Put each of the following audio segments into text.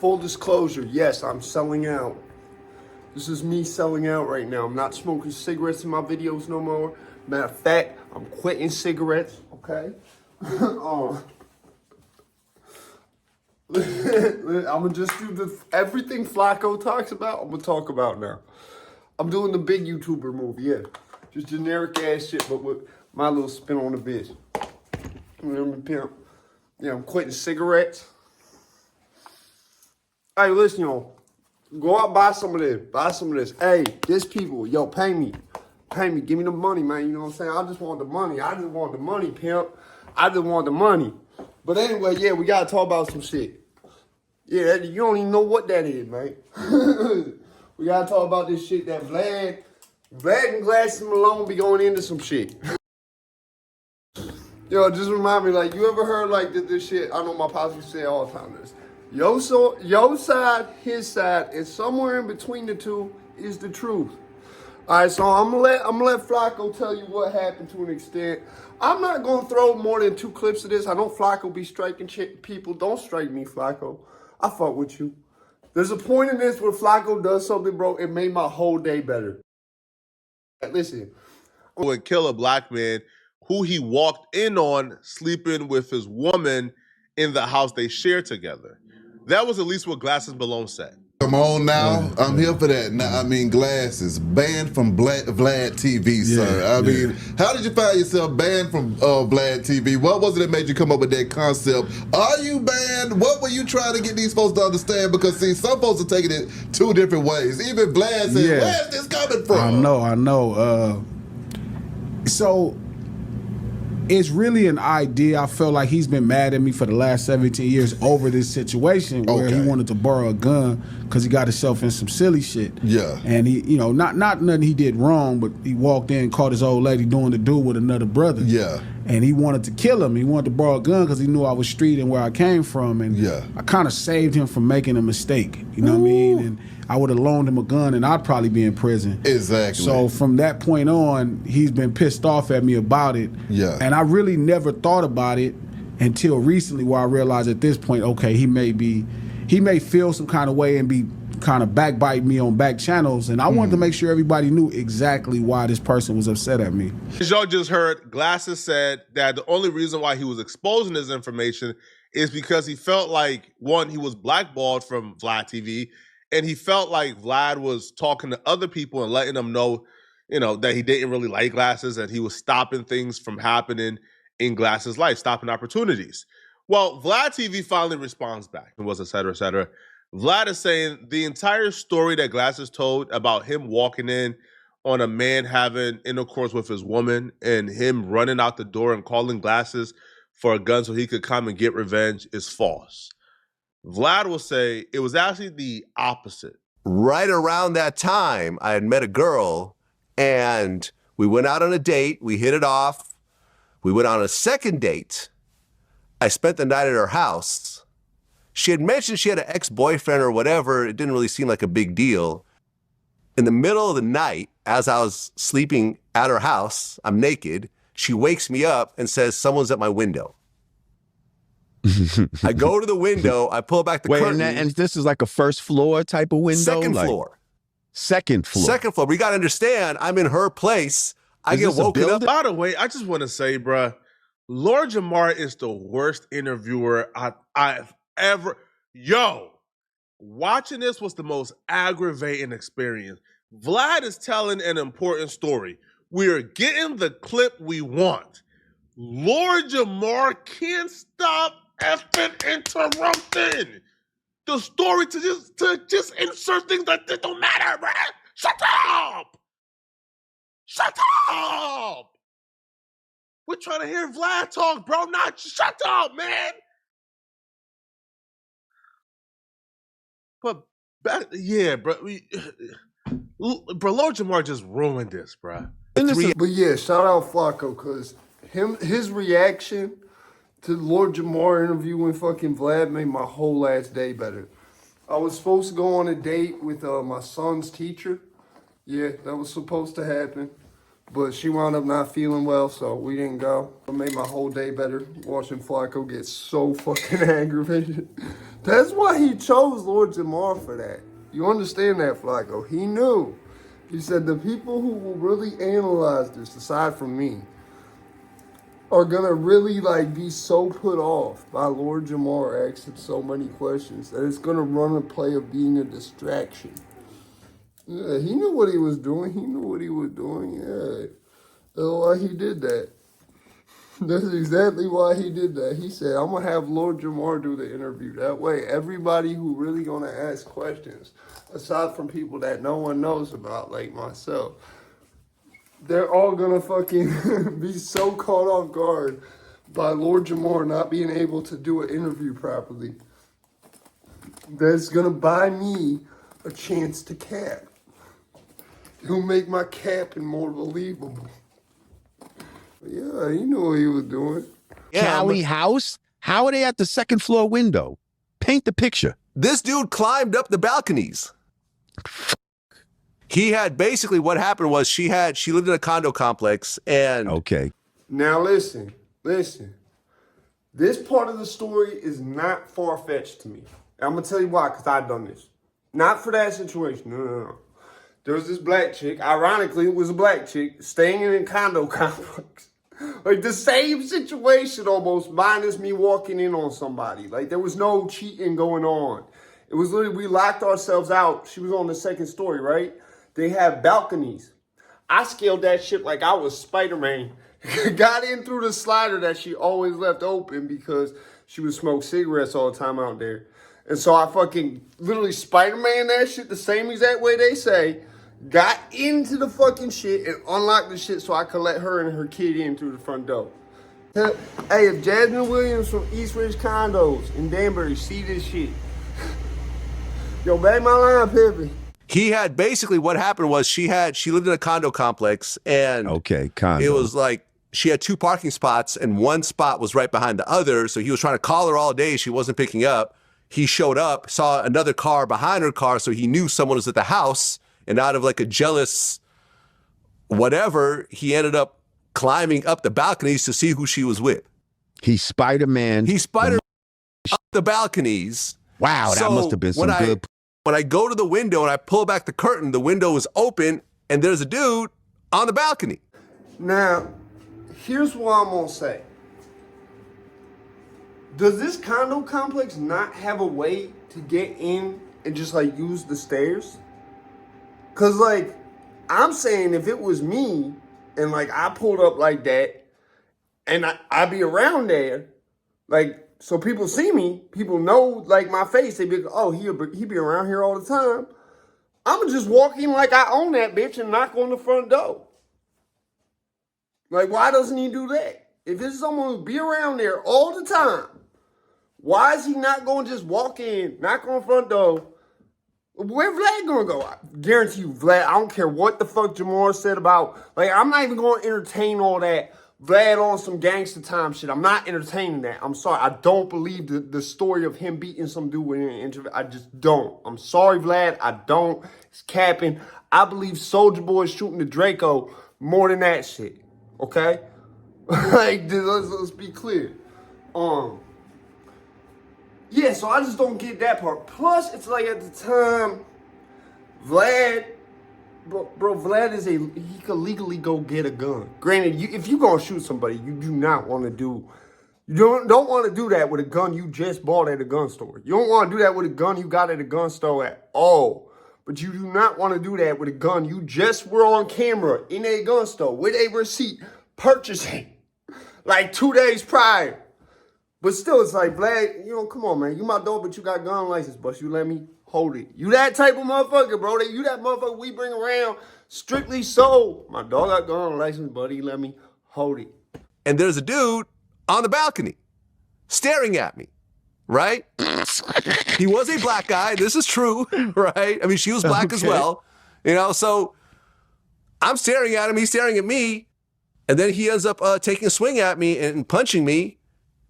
full disclosure, yes, I'm selling out. This is me selling out right now. I'm not smoking cigarettes in my videos no more. Matter of fact, I'm quitting cigarettes, okay? I'm gonna just do everything Flacco talks about, I'm gonna talk about now. I'm doing the big YouTuber move, yeah. Just generic ass shit, but with my little spin on the bitch. Yeah, I'm quitting cigarettes. Hey, listen, y'all. Go out, buy some of this. Buy some of this. Hey, this people, yo, pay me. Pay me. Give me the money, man. You know what I'm saying? I just want the money. I just want the money, pimp. I just want the money. But anyway, yeah, we got to talk about some shit. Yeah, you don't even know what that is, man. We got to talk about this shit that Vlad and Glasses Malone be going into some shit. Yo, just remind me, like, you ever heard, like, this shit? I know my pops used to say all the time this. Your side, his side, and somewhere in between the two is the truth. All right, so I'm gonna let Flacco tell you what happened to an extent. I'm not gonna throw more than 2 clips of this. I know Flacco be striking people. Don't strike me, Flacco. I fuck with you. There's a point in this where Flacco does something, bro. It made my whole day better. Listen. Would kill a black man who he walked in on sleeping with his woman in the house they shared together. That was at least what Glasses Malone said. Come on now, I'm here for that. Now, I mean, Glasses, banned from Vlad TV, sir. I mean, how did you find yourself banned from Vlad TV? What was it that made you come up with that concept? Are you banned? What were you trying to get these folks to understand? Because, see, some folks are taking it 2 different ways. Even Vlad said, where's this coming from? I know. So it's really an idea. I feel like he's been mad at me for the last 17 years over this situation where he wanted to borrow a gun because he got himself in some silly shit. Yeah. And he, you know, not nothing he did wrong, but he walked in, caught his old lady doing the do with another brother. Yeah. And he wanted to kill him. He wanted to borrow a gun because he knew I was street and where I came from. And I kind of saved him from making a mistake. You know what I mean? And I would have loaned him a gun and I'd probably be in prison. Exactly. So from that point on, he's been pissed off at me about it. Yeah. And I really never thought about it until recently where I realized at this point, okay, he may feel some kind of way and be kind of backbite me on back channels. And I wanted to make sure everybody knew exactly why this person was upset at me. As y'all just heard, Glasses said that the only reason why he was exposing this information is because he felt like, one, he was blackballed from Vlad TV, and he felt like Vlad was talking to other people and letting them know, you know, that he didn't really like Glasses and he was stopping things from happening in Glasses' life, stopping opportunities. Well, Vlad TV finally responds back and was et cetera, et cetera. Vlad is saying the entire story that Glasses told about him walking in on a man having intercourse with his woman and him running out the door and calling Glasses for a gun so he could come and get revenge is false. Vlad will say it was actually the opposite. Right around that time, I had met a girl and we went out on a date. We hit it off. We went on a second date. I spent the night at her house. She had mentioned she had an ex-boyfriend or whatever. It didn't really seem like a big deal. In the middle of the night, as I was sleeping at her house, I'm naked, she wakes me up and says, someone's at my window. I go to the window, I pull back the curtain. And this is like a first floor type of window? Second floor. Second floor. Second floor. We got to understand, I'm in her place. I get woken up. By the way, I just want to say, bruh, Lord Jamar is the worst interviewer I've ever. Yo, watching this was the most aggravating experience. Vlad is telling an important story. We're getting the clip we want. Lord Jamar can't stop effing interrupting the story to just insert things that don't matter, bruh. Shut up! Shut up! We're trying to hear Vlad talk, bro. Not shut up, man. But yeah, bro. Bro, Lord Jamar just ruined this, bro. But yeah, shout out Flacco, because his reaction to Lord Jamar interviewing fucking Vlad made my whole last day better. I was supposed to go on a date with my son's teacher. Yeah, that was supposed to happen. But she wound up not feeling well, so we didn't go. It made my whole day better watching Flacco get so fucking aggravated. That's why he chose Lord Jamar for that. You understand that, Flacco? He knew. He said the people who will really analyze this, aside from me, are gonna really like be so put off by Lord Jamar asking so many questions that it's gonna run a play of being a distraction. Yeah, he knew what he was doing. He knew what he was doing. Yeah, that's why he did that. That's exactly why he did that. He said, I'm gonna have Lord Jamar do the interview. That way, everybody who really gonna ask questions, aside from people that no one knows about, like myself, they're all gonna fucking be so caught off guard by Lord Jamar not being able to do an interview properly. That's gonna buy me a chance to cap. It'll make my capping more believable. Yeah, he knew what he was doing. Cali house? How are they at the second floor window? Paint the picture. This dude climbed up the balconies. He had basically what happened was she lived in a condo complex and Okay. Now listen. This part of the story is not far-fetched to me. And I'm gonna tell you why, because I've done this. Not for that situation. No. There was this black chick, ironically it was a black chick, staying in a condo complex. Like the same situation almost, minus me walking in on somebody. Like there was no cheating going on. It was literally, we locked ourselves out. She was on the second story, right? They have balconies. I scaled that shit like I was Spider-Man. Got in through the slider that she always left open because she would smoke cigarettes all the time out there. And so I fucking literally Spider-Man that shit the same exact way they say. Got into the fucking shit and unlocked the shit so I could let her and her kid in through the front door. Hey, if Jasmine Williams from East Ridge Condos in Danbury see this shit, yo, back my line, Pippin. he had basically what happened was she lived in a condo complex and Okay, condo. it was like she had 2 parking spots and one spot was right behind the other. So he was trying to call her all day. She wasn't picking up. He showed up, saw another car behind her car. So he knew someone was at the house. And out of like a jealous whatever, he ended up climbing up the balconies to see who she was with. He Spider-Man. He spider up the balconies. Wow, that So must have been some good. When I go to the window and I pull back the curtain, the window is open and there's a dude on the balcony. Now, here's what I'm gonna say. Does this condo complex not have a way to get in and just like use the stairs? Cause like, I'm saying if it was me and like I pulled up like that and I be around there, like, so people see me, people know like my face, they be like, oh, he be around here all the time. I'm just walking like I own that bitch and knock on the front door. Like, why doesn't he do that? If it's someone who be around there all the time, why is he not going to just walk in, knock on the front door? Where Vlad gonna go? I guarantee you, Vlad, I don't care what the fuck Jamar said about, like, I'm not even gonna entertain all that Vlad on some gangster time shit. I'm not entertaining that. I'm sorry. I don't believe the story of him beating some dude with an interview. I just don't. I'm sorry, Vlad. I don't. It's capping. I believe Soulja Boy is shooting the Draco more than that shit. Okay? Like, let's be clear. Yeah, so I just don't get that part. Plus, it's like at the time, Vlad, bro, Vlad he could legally go get a gun. Granted, if you gonna shoot somebody, you do not want to do, you don't want to do that with a gun you just bought at a gun store. You don't want to do that with a gun you got at a gun store at all. But you do not want to do that with a gun you just were on camera in a gun store with a receipt purchasing like 2 days prior. But still, it's like, Vlad, come on, man. You my dog, but you got gun license, but you let me hold it. You that type of motherfucker, bro. You that motherfucker we bring around strictly so. My dog got gun license, buddy. Let me hold it. And there's a dude on the balcony staring at me, right? He was a black guy. This is true, right? I mean, she was black as well. So I'm staring at him. He's staring at me. And then he ends up taking a swing at me and punching me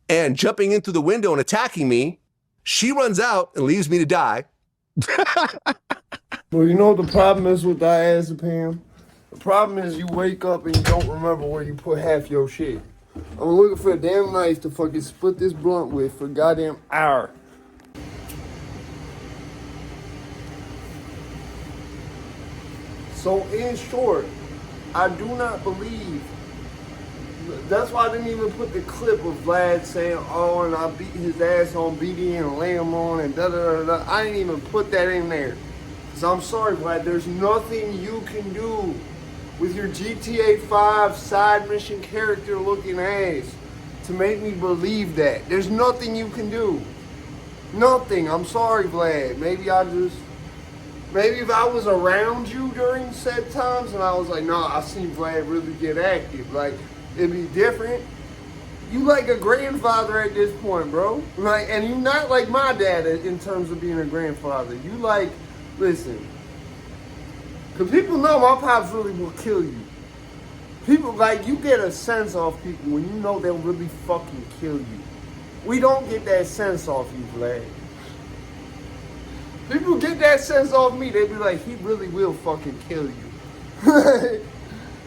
and jumping into the window and attacking me. She runs out and leaves me to die. Well, you know what the problem is with diazepam? The problem is you wake up and you don't remember where you put half your shit. I'm looking for a damn knife to fucking split this blunt with for a goddamn hour. So in short, I do not believe. That's why I didn't even put the clip of Vlad saying, "Oh, and I beat his ass on BD and lay him on and da da da da." I didn't even put that in there. Cause I'm sorry, Vlad. There's nothing you can do with your GTA 5 side mission character looking ass to make me believe that. There's nothing you can do. Nothing. I'm sorry, Vlad. Maybe if I was around you during said times and I was like, no, I seen Vlad really get active, like, it'd be different. You like a grandfather at this point, bro. Like, and you not like my dad in terms of being a grandfather. You like, listen, because people know my pops really will kill you. People, like, you get a sense off people when you know they'll really fucking kill you. We don't get that sense off you, Vlad. People get that sense off me, they be like, he really will fucking kill you.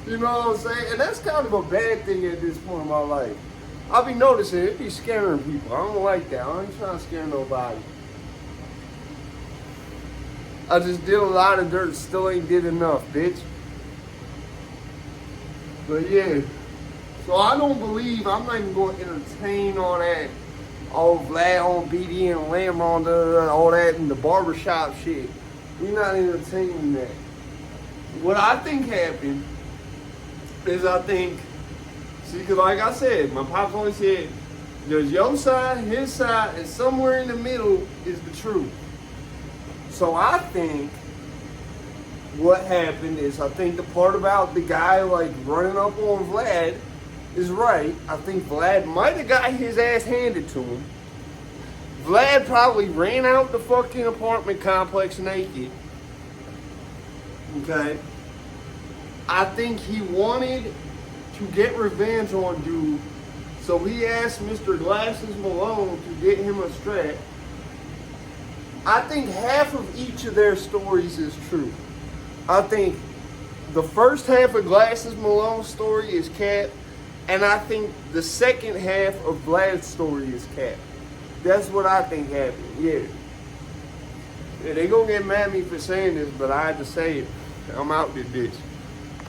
You know what I'm saying? And that's kind of a bad thing at this point in my life. I be noticing it be scaring people. I don't like that. I ain't trying to scare nobody. I just did a lot of dirt, still ain't did enough, bitch. But yeah. So I don't believe, I'm not even going to entertain all that. All Vlad on BD and Lamb on all that in the barbershop shit. We're not entertaining that. What I think happened is see, because like I said, my pops always said, there's your side, his side, and somewhere in the middle is the truth. So I think what happened is, I think the part about the guy like running up on Vlad is right. I think Vlad might have got his ass handed to him. Vlad probably ran out the fucking apartment complex naked. Okay? I think he wanted to get revenge on dude, so he asked Mr. Glasses Malone to get him a strap. I think half of each of their stories is true. I think the first half of Glasses Malone's story is cap, and I think the second half of Vlad's story is cap. That's what I think happened, yeah. Yeah, they gonna get mad at me for saying this, but I had to say it. I'm out this bitch.